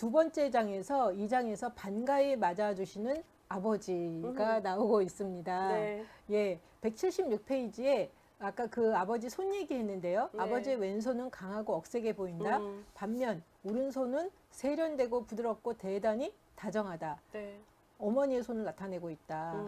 두 번째 장에서 이 장에서 반가이 맞아주시는 아버지가 나오고 있습니다. 네. 예, 176페이지에 아까 그 아버지 손 얘기했는데요. 네. 아버지의 왼손은 강하고 억세게 보인다. 반면 오른손은 세련되고 부드럽고 대단히 다정하다. 네. 어머니의 손을 나타내고 있다.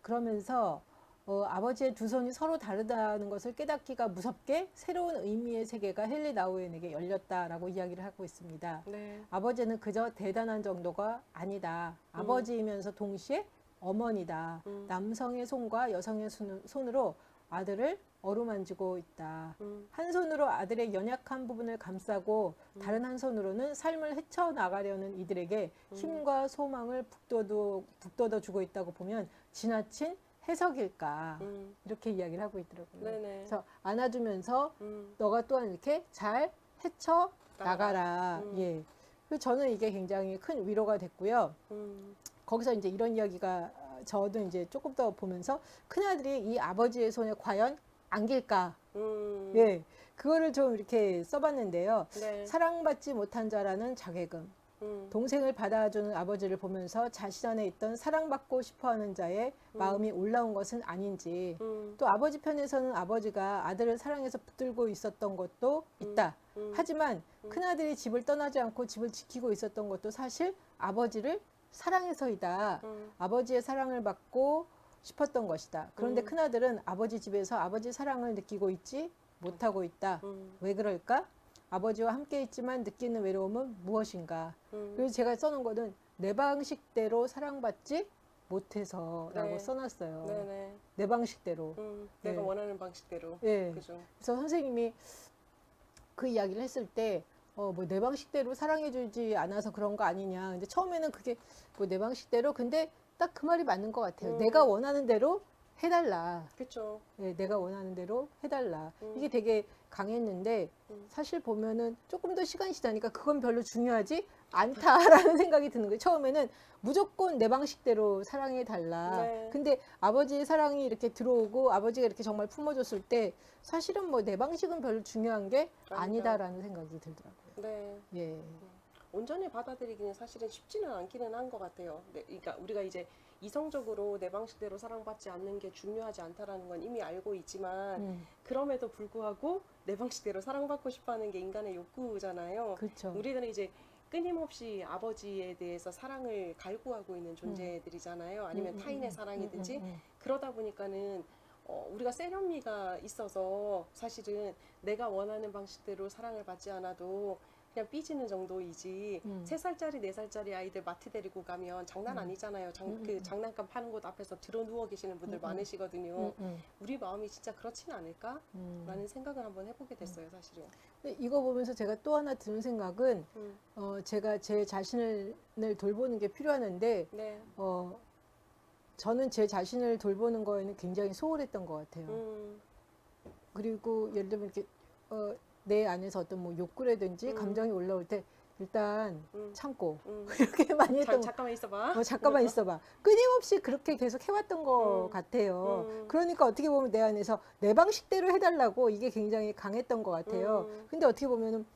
그러면서 아버지의 두 손이 서로 다르다는 것을 깨닫기가 무섭게 새로운 의미의 세계가 헨리 나우엔에게 열렸다라고 이야기를 하고 있습니다. 네. 아버지는 그저 대단한 정도가 아니다. 아버지이면서 동시에 어머니다. 남성의 손과 여성의 손으로 아들을 어루만지고 있다. 한 손으로 아들의 연약한 부분을 감싸고 다른 한 손으로는 삶을 헤쳐나가려는 이들에게 힘과 소망을 북돋워 주고 있다고 보면 지나친 해석일까 이렇게 이야기를 하고 있더라고요. 네네. 그래서 안아주면서 너가 또한 이렇게 잘 헤쳐나가라. 예. 그래서 저는 이게 굉장히 큰 위로가 됐고요. 거기서 이제 이런 이야기가 저도 이제 조금 더 보면서 큰아들이 이 아버지의 손에 과연 안길까? 예, 그거를 좀 이렇게 써봤는데요. 네. 사랑받지 못한 자라는 자괴감. 동생을 받아주는 아버지를 보면서 자신 안에 있던 사랑받고 싶어하는 자의 마음이 올라온 것은 아닌지, 또 아버지 편에서는 아버지가 아들을 사랑해서 붙들고 있었던 것도 있다. 하지만 큰아들이 집을 떠나지 않고 집을 지키고 있었던 것도 사실 아버지를 사랑해서이다. 아버지의 사랑을 받고 싶었던 것이다. 그런데 큰아들은 아버지 집에서 아버지 사랑을 느끼고 있지 못하고 있다. 왜 그럴까? 아버지와 함께 있지만 느끼는 외로움은 무엇인가? 그래서 제가 써놓은 거는 내 방식대로 사랑받지 못해서라고 네. 써놨어요. 네네. 내 방식대로. 내가 네. 원하는 방식대로. 예. 그죠. 그래서 선생님이 그 이야기를 했을 때, 뭐 내 방식대로 사랑해주지 않아서 그런 거 아니냐. 근데 처음에는 그게 뭐 내 방식대로, 근데 딱 그 말이 맞는 것 같아요. 내가 원하는 대로 해달라. 그쵸. 네, 내가 원하는 대로 해달라. 이게 되게 강했는데 사실 보면은 조금 더 시간이 지나니까 그건 별로 중요하지 않다라는 생각이 드는 거예요. 처음에는 무조건 내 방식대로 사랑해달라. 네. 근데 아버지의 사랑이 이렇게 들어오고 아버지가 이렇게 정말 품어줬을 때 사실은 뭐 내 방식은 별로 중요한 게 아니다라는 생각이 들더라고요. 네. 예. 온전히 받아들이기는 사실은 쉽지는 않기는 한 것 같아요. 네, 그러니까 우리가 이제 이성적으로 내 방식대로 사랑받지 않는 게 중요하지 않다라는 건 이미 알고 있지만 그럼에도 불구하고 내 방식대로 사랑받고 싶어하는 게 인간의 욕구잖아요. 그렇죠. 우리들은 이제 끊임없이 아버지에 대해서 사랑을 갈구하고 있는 존재들이잖아요. 아니면 타인의 사랑이든지 그러다 보니까는 우리가 세련미가 있어서 사실은 내가 원하는 방식대로 사랑을 받지 않아도 그냥 삐지는 정도이지 3살짜리 4살짜리 아이들 마트 데리고 가면 장난 아니잖아요. 그 장난감 파는 곳 앞에서 들어 누워 계시는 분들 많으시거든요. 우리 마음이 진짜 그렇진 않을까? 라는 생각을 한번 해보게 됐어요, 사실은. 근데 이거 보면서 제가 또 하나 드는 생각은 제가 제 자신을 돌보는 게 필요하는데 네. 저는 제 자신을 돌보는 거에는 굉장히 소홀했던 것 같아요. 그리고 예를 들면 이렇게 내 안에서 어떤 뭐 욕구라든지 감정이 올라올 때 일단 참고 이렇게 많이 했던 잠깐만 있어봐. 잠깐만 있어봐. 끊임없이 그렇게 계속 해왔던 것 같아요. 그러니까 어떻게 보면 내 안에서 내 방식대로 해달라고 이게 굉장히 강했던 것 같아요. 근데 어떻게 보면은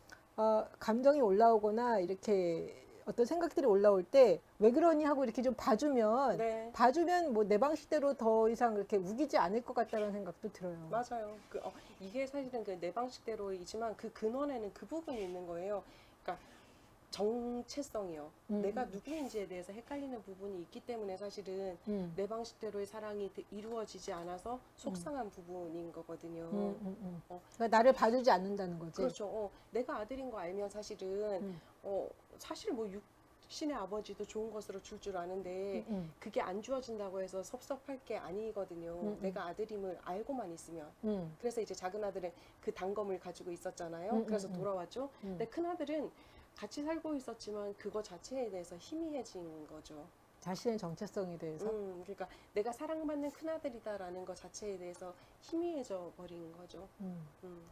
감정이 올라오거나 이렇게 어떤 생각들이 올라올 때 왜 그러니 하고 이렇게 좀 봐주면 네. 뭐 내 방식대로 더 이상 그렇게 우기지 않을 것 같다는 생각도 들어요. 맞아요. 이게 사실은 그 내 방식대로이지만 그 근원에는 그 부분이 있는 거예요. 그러니까 정체성이요. 내가 누구인지에 대해서 헷갈리는 부분이 있기 때문에 사실은 내 방식대로의 사랑이 이루어지지 않아서 속상한 부분인 거거든요. 그러니까 나를 봐주지 않는다는 거지. 그렇죠. 내가 아들인 거 알면 사실은 사실 뭐 신의 아버지도 좋은 것으로 줄 아는데 그게 안 주어진다고 해서 섭섭할 게 아니거든요. 내가 아들임을 알고만 있으면. 그래서 이제 작은 아들은 그 단검을 가지고 있었잖아요. 그래서 돌아왔죠. 근데 큰 아들은 같이 살고 있었지만 그거 자체에 대해서 희미해진 거죠. 자신의 정체성에 대해서. 그러니까 내가 사랑받는 큰아들이다라는 것 자체에 대해서 희미해져 버린 거죠.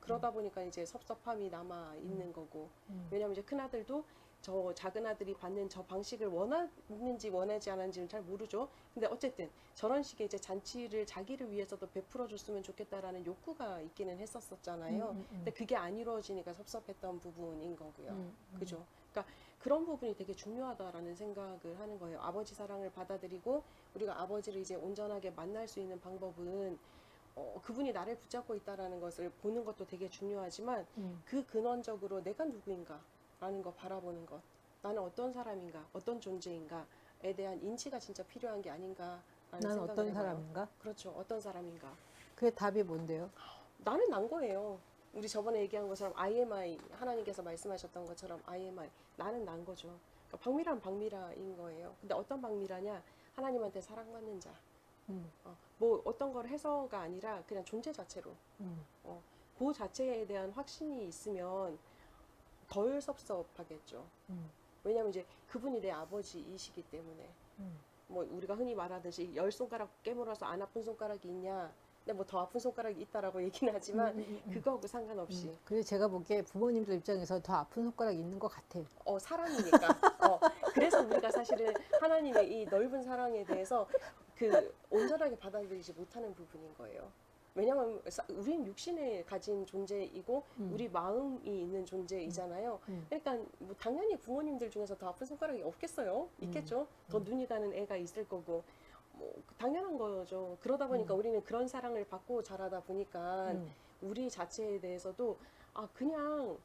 그러다 보니까 이제 섭섭함이 남아 있는 거고. 왜냐면 이제 큰아들도 저 작은 아들이 받는 저 방식을 원하는지 원하지 않은지는 잘 모르죠. 근데 어쨌든 저런 식의 이제 잔치를 자기를 위해서도 베풀어 줬으면 좋겠다라는 욕구가 있기는 했었잖아요. 근데 그게 안 이루어지니까 섭섭했던 부분인 거고요. 그죠? 그러니까 그런 부분이 되게 중요하다라는 생각을 하는 거예요. 아버지 사랑을 받아들이고 우리가 아버지를 이제 온전하게 만날 수 있는 방법은 그분이 나를 붙잡고 있다라는 것을 보는 것도 되게 중요하지만 그 근원적으로 내가 누구인가 라는 거 바라보는 것, 나는 어떤 사람인가, 어떤 존재인가에 대한 인지가 진짜 필요한 게 아닌가라는 난 생각을 어떤 해봐요. 사람인가? 그렇죠. 어떤 사람인가. 그게 답이 뭔데요? 나는 난 거예요. 우리 저번에 얘기한 것처럼 IMI, 하나님께서 말씀하셨던 것처럼 IMI, 나는 난 거죠. 그러니까 박미라는 박미라인 거예요. 근데 어떤 박미라냐? 하나님한테 사랑받는 자. 뭐 어떤 걸 해서가 아니라 그냥 존재 자체로. 그 자체에 대한 확신이 있으면 덜 섭섭하겠죠. 왜냐하면 이제 그분이 내 아버지이시기 때문에. 뭐 우리가 흔히 말하듯이 10손가락 깨물어서 안 아픈 손가락이 있냐? 근데 뭐 더 아픈 손가락이 있다라고 얘기는 하지만 그거하고 상관없이. 그래서 제가 보기에 부모님들 입장에서 더 아픈 손가락이 있는 것 같아. 사람이니까. 그래서 우리가 사실은 하나님의 이 넓은 사랑에 대해서 그 온전하게 받아들이지 못하는 부분인 거예요. 왜냐하면 우린 육신을 가진 존재이고 우리 마음이 있는 존재이잖아요. 그러니까 뭐 당연히 부모님들 중에서 더 아픈 손가락이 없겠어요. 있겠죠. 더 눈이 가는 애가 있을 거고. 뭐 당연한 거죠. 그러다 보니까 우리는 그런 사랑을 받고 자라다 보니까 우리 자체에 대해서도 그냥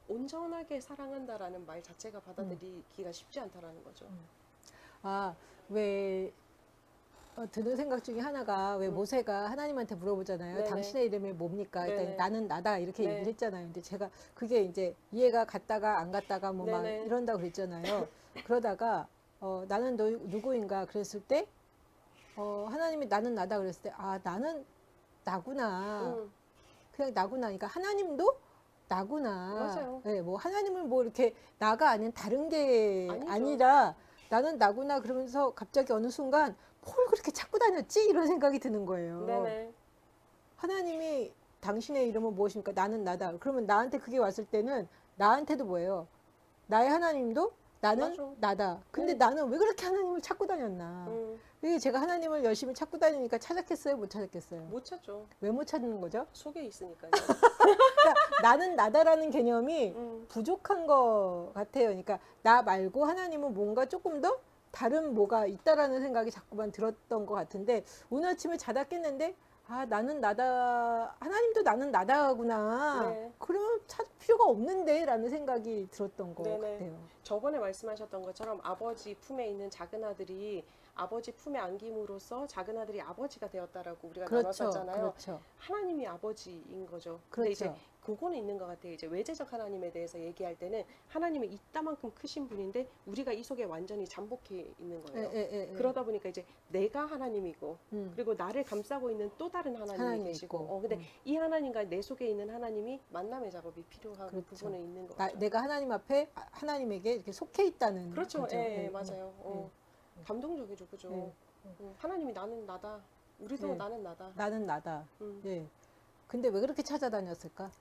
온전하게 사랑한다라는 말 자체가 받아들이기가 쉽지 않다라는 거죠. 왜 드는 생각 중에 하나가 왜 모세가 하나님한테 물어보잖아요. 네네. 당신의 이름이 뭡니까? 일단 네네. 나는 나다 이렇게 네. 얘기를 했잖아요. 근데 제가 그게 이제 이해가 갔다가 안 갔다가 뭐 막 네네. 이런다고 그랬잖아요. 그러다가 나는 누구인가 그랬을 때 하나님이 나는 나다 그랬을 때 나는 나구나. 그냥 나구나. 그러니까 하나님도 나구나. 맞아요. 네, 뭐 하나님을 뭐 이렇게 나가 아닌 다른 게 아니죠. 아니라 나는 나구나 그러면서 갑자기 어느 순간 뭘 그렇게 찾고 다녔지? 이런 생각이 드는 거예요. 네네. 하나님이 당신의 이름은 무엇입니까? 나는 나다. 그러면 나한테 그게 왔을 때는 나한테도 뭐예요? 나의 하나님도 나는 맞아. 나다. 근데 나는 왜 그렇게 하나님을 찾고 다녔나? 이게 제가 하나님을 열심히 찾고 다니니까 찾았겠어요? 못 찾았겠어요? 못 찾죠. 왜 못 찾는 거죠? 속에 있으니까요. 그러니까 나는 나다라는 개념이 부족한 것 같아요. 그러니까 나 말고 하나님은 뭔가 조금 더 다른 뭐가 있다라는 생각이 자꾸만 들었던 것 같은데 오늘 아침에 자다 깼는데 나는 나다 하나님도 나는 나다구나. 네. 그러면 찾을 필요가 없는데 라는 생각이 들었던 것 네네. 같아요. 저번에 말씀하셨던 것처럼 아버지 품에 있는 작은 아들이 아버지 품에 안김으로써 작은 아들이 아버지가 되었다라고 우리가 그렇죠. 나눴었잖아요. 그렇죠. 하나님이 아버지인 거죠. 근데 그렇죠. 이제 그거는 있는 것 같아요. 이제 외제적 하나님에 대해서 얘기할 때는 하나님이 이따만큼 크신 분인데 우리가 이 속에 완전히 잠복해 있는 거예요. 그러다 보니까 이제 내가 하나님이고 그리고 나를 감싸고 있는 또 다른 하나님이 계시고 있고. 근데 이 하나님과 내 속에 있는 하나님이 만남의 작업이 필요한 그렇죠. 부분에 있는 거죠. 내가 하나님 앞에 하나님에게 이렇게 속해 있다는 그렇죠. 거죠. 예, 맞아요. 감동적이죠, 그죠? 하나님이 나는 나다. 우리도 나는 나다. 나는 나다. 예. 근데 왜 그렇게 찾아다녔을까?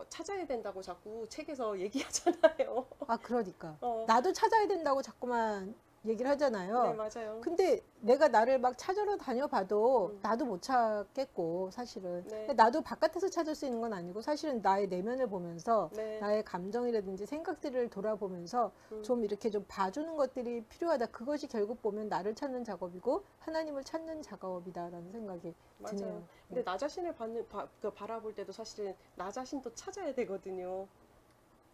찾아야 된다고 자꾸 책에서 얘기하잖아요. 그러니까. 어. 나도 찾아야 된다고 자꾸만 얘기를 하잖아요. 네, 맞아요. 근데 내가 나를 막 찾으러 다녀봐도 나도 못 찾겠고 사실은 네. 나도 바깥에서 찾을 수 있는 건 아니고 사실은 나의 내면을 보면서 네. 나의 감정이라든지 생각들을 돌아보면서 좀 이렇게 좀 봐주는 것들이 필요하다. 그것이 결국 보면 나를 찾는 작업이고 하나님을 찾는 작업이다라는 생각이 맞아요. 드네요. 근데 나 자신을 바라볼 때도 사실은 나 자신도 찾아야 되거든요.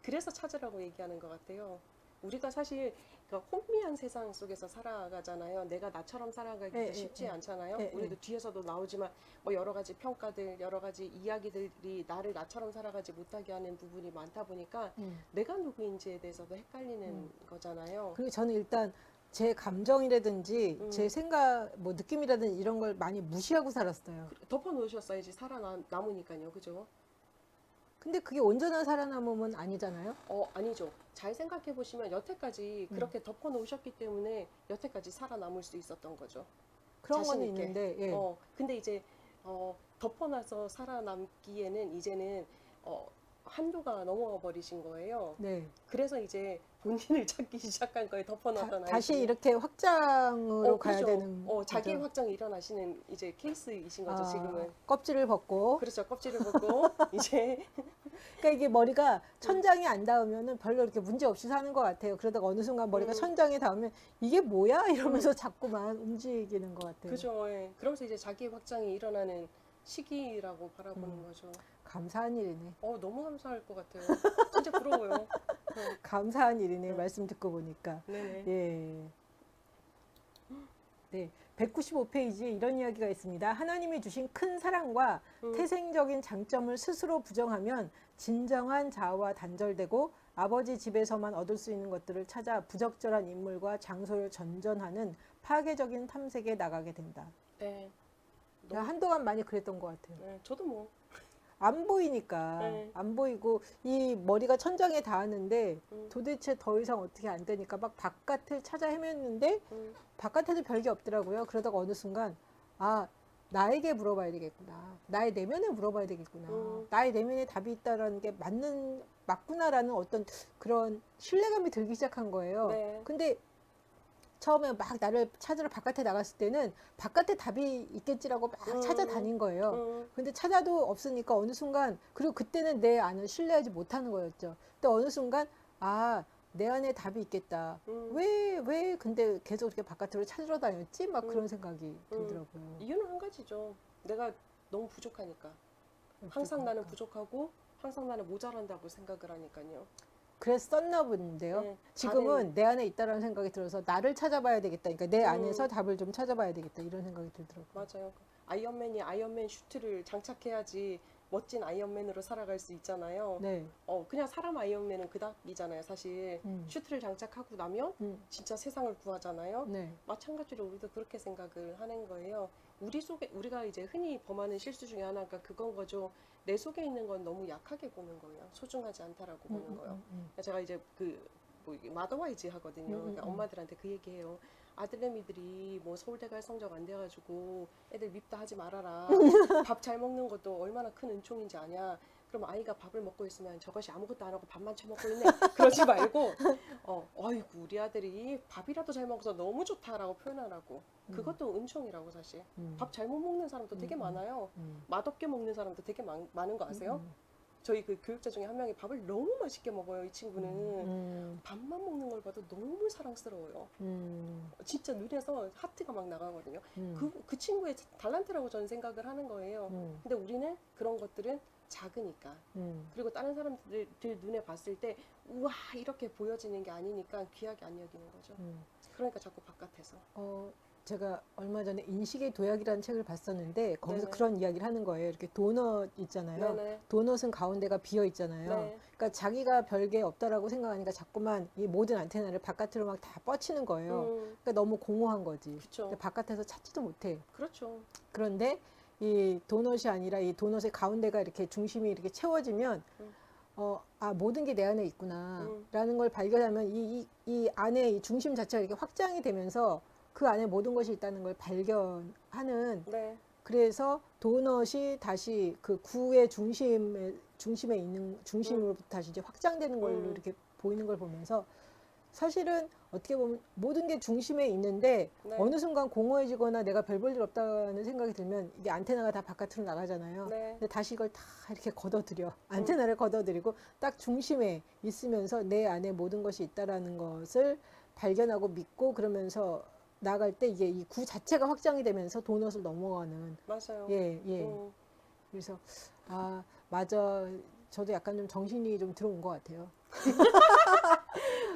그래서 찾으라고 얘기하는 것 같아요. 우리가 사실 혼미한 세상 속에서 살아가잖아요. 내가 나처럼 살아가기가 쉽지 않잖아요. 우리도 뒤에서도 나오지만 뭐 여러 가지 평가들, 여러 가지 이야기들이 나를 나처럼 살아가지 못하게 하는 부분이 많다 보니까 내가 누구인지에 대해서도 헷갈리는 거잖아요. 그리고 저는 일단 제 감정이라든지 제 생각, 뭐 느낌이라든지 이런 걸 많이 무시하고 살았어요. 덮어놓으셨어야지 살아남으니까요. 그죠? 근데 그게 온전한 살아남음은 아니잖아요. 아니죠. 잘 생각해 보시면 여태까지 그렇게 덮어 놓으셨기 때문에 여태까지 살아남을 수 있었던 거죠. 그런 자신 거는 있게. 있는데 근데 이제 덮어놔서 살아남기에는 이제는 한도가 넘어가 버리신 거예요. 네. 그래서 이제 본인을 찾기 시작한 거예요. 덮어놨던 다시 아이들이. 이렇게 확장으로 가야 그렇죠. 되는 자기 거죠. 확장이 일어나시는 이제 케이스이신 거죠, 지금은. 껍질을 벗고. 그렇죠. 껍질을 벗고 이제 그러니까 이게 머리가 천장에 안 닿으면은 별로 이렇게 문제 없이 사는 것 같아요. 그러다가 어느 순간 머리가 천장에 닿으면 이게 뭐야? 이러면서 자꾸만 움직이는 것 같아요. 그죠. 예. 그러면서 이제 자기 확장이 일어나는 시기라고 바라보는 거죠. 감사한 일이네. 너무 감사할 것 같아요. 진짜 부러워요. 감사한 일이네. 말씀 듣고 보니까. 네네. 예. 네. 195페이지에 이런 이야기가 있습니다. 하나님이 주신 큰 사랑과 태생적인 장점을 스스로 부정하면 진정한 자아와 단절되고 아버지 집에서만 얻을 수 있는 것들을 찾아 부적절한 인물과 장소를 전전하는 파괴적인 탐색에 나가게 된다. 네. 한동안 많이 그랬던 것 같아요. 네. 저도 뭐. 안 보이니까. 네. 안 보이고 이 머리가 천장에 닿았는데 도대체 더 이상 어떻게 안 되니까 막 바깥을 찾아 헤맸는데 바깥에도 별게 없더라고요. 그러다가 어느 순간 나에게 물어봐야 되겠구나. 나의 내면에 물어봐야 되겠구나. 나의 내면에 답이 있다라는 게 맞구나라는 어떤 그런 신뢰감이 들기 시작한 거예요. 네. 근데 처음에 막 나를 찾으러 바깥에 나갔을 때는 바깥에 답이 있겠지라고 막 찾아다닌 거예요. 근데 찾아도 없으니까 어느 순간, 그리고 그때는 내 안을 신뢰하지 못하는 거였죠. 근데 어느 순간 내 안에 답이 있겠다. 왜 근데 계속 이렇게 바깥으로 찾으러 다녔지? 막 그런 생각이 들더라고요. 이유는 한 가지죠. 내가 너무 부족하니까. 항상 나는 부족하고 항상 나는 모자란다고 생각을 하니까요. 그랬었나 본데요. 네, 지금은 내 안에 있다라는 생각이 들어서 나를 찾아봐야 되겠다. 그러니까 내 안에서 답을 좀 찾아봐야 되겠다. 이런 생각이 들더라고요. 맞아요. 아이언맨이 아이언맨 슈트를 장착해야지 멋진 아이언맨으로 살아갈 수 있잖아요. 네. 그냥 사람 아이언맨은 그닥이잖아요, 사실. 슈트를 장착하고 나면 진짜 세상을 구하잖아요. 네. 마찬가지로 우리도 그렇게 생각을 하는 거예요. 우리가 이제 흔히 범하는 실수 중에 하나가 그건 거죠. 내 속에 있는 건 너무 약하게 보는 거예요. 소중하지 않다라고 보는 거예요. 제가 이제 마더와이즈 하거든요. 그러니까 엄마들한테 그 얘기해요. 아들내미들이 뭐 서울대 갈 성적 안 돼가지고 애들 밉다 하지 말아라. 밥 잘 먹는 것도 얼마나 큰 은총인지 아냐. 그럼 아이가 밥을 먹고 있으면 저것이 아무것도 안 하고 밥만 처먹고 있네. 그러지 말고, 어이구, 우리 아들이 밥이라도 잘 먹어서 너무 좋다라고 표현하라고. 그것도 은총이라고 사실. 밥 잘못 먹는 사람도 되게 많아요. 맛없게 먹는 사람도 되게 많은 거 아세요? 저희 그 교육자 중에 한 명이 밥을 너무 맛있게 먹어요. 이 친구는 밥만 먹는 걸 봐도 너무 사랑스러워요. 진짜 눈에서 하트가 막 나가거든요. 그 친구의 달란트라고 저는 생각을 하는 거예요. 근데 우리는 그런 것들은 작으니까 그리고 다른 사람들 눈에 봤을 때 우와 이렇게 보여지는 게 아니니까 귀하게 안 여기는 거죠. 그러니까 자꾸 바깥에서. 제가 얼마 전에 인식의 도약이라는 책을 봤었는데 거기서 네네. 그런 이야기를 하는 거예요. 이렇게 도넛 있잖아요. 네네. 도넛은 가운데가 비어 있잖아요. 네. 그러니까 자기가 별게 없다라고 생각하니까 자꾸만 이 모든 안테나를 바깥으로 막 다 뻗치는 거예요. 그러니까 너무 공허한 거지. 그렇죠. 근데 바깥에서 찾지도 못해. 그렇죠. 그런데 이 도넛이 아니라 이 도넛의 가운데가 이렇게 중심이 이렇게 채워지면 모든 게 내 안에 있구나라는 걸 발견하면 이 안에 이 중심 자체가 이렇게 확장이 되면서 그 안에 모든 것이 있다는 걸 발견하는. 네. 그래서 도넛이 다시 그 구의 중심에 있는 중심으로부터 다시 이제 확장되는 걸로 이렇게 보이는 걸 보면서 사실은 어떻게 보면 모든 게 중심에 있는데 네. 어느 순간 공허해지거나 내가 별 볼 일 없다는 생각이 들면 이게 안테나가 다 바깥으로 나가잖아요. 네. 근데 다시 이걸 다 이렇게 걷어들여. 안테나를 걷어들이고 딱 중심에 있으면서 내 안에 모든 것이 있다라는 것을 발견하고 믿고 그러면서 나갈 때 이게 이 구 자체가 확장이 되면서 도넛을 넘어가는. 맞아요. 예. 그래서 맞아. 저도 약간 좀 정신이 좀 들어온 것 같아요.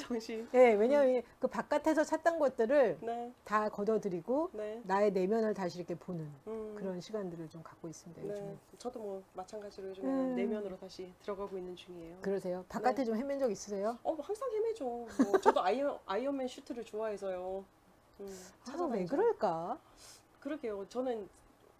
정신. 예, 왜냐하면 그 바깥에서 찾던 것들을 네. 다 걷어들이고 네. 나의 내면을 다시 이렇게 보는 그런 시간들을 좀 갖고 있습니다. 요즘에. 네. 저도 뭐 마찬가지로 요즘에 내면으로 다시 들어가고 있는 중이에요. 그러세요? 바깥에 네. 좀 헤맨 적 있으세요? 항상 헤매죠. 저도 아이언맨 슈트를 좋아해서요. 왜 찾아다니죠. 그럴까? 그러게요. 저는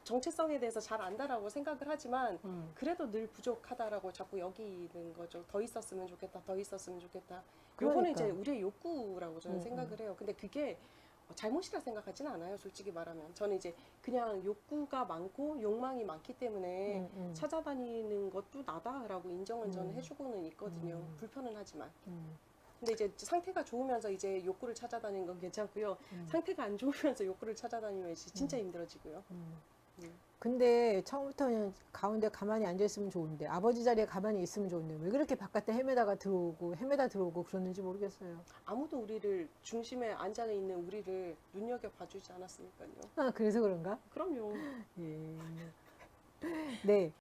정체성에 대해서 잘 안다라고 생각을 하지만 그래도 늘 부족하다라고 자꾸 여기는 거죠. 더 있었으면 좋겠다. 더 있었으면 좋겠다. 요거는 그러니까. 이제 우리의 욕구라고 저는 생각을 해요. 근데 그게 잘못이라 생각하진 않아요. 솔직히 말하면 저는 이제 그냥 욕구가 많고 욕망이 많기 때문에 찾아다니는 것도 나다라고 인정은 저는 해주고는 있거든요. 불편은 하지만. 근데 이제 상태가 좋으면서 이제 욕구를 찾아다니는 건 괜찮고요. 상태가 안 좋으면서 욕구를 찾아다니면 진짜 힘들어지고요. 근데 처음부터는 가운데 가만히 앉아 있으면 좋은데 아버지 자리에 가만히 있으면 좋은데 왜 그렇게 바깥에 헤매다 들어오고 그러는지 모르겠어요. 아무도 우리를 중심에 앉아 있는 우리를 눈여겨 봐주지 않았으니까요. 아, 그래서 그런가? 그럼요. 예. 네.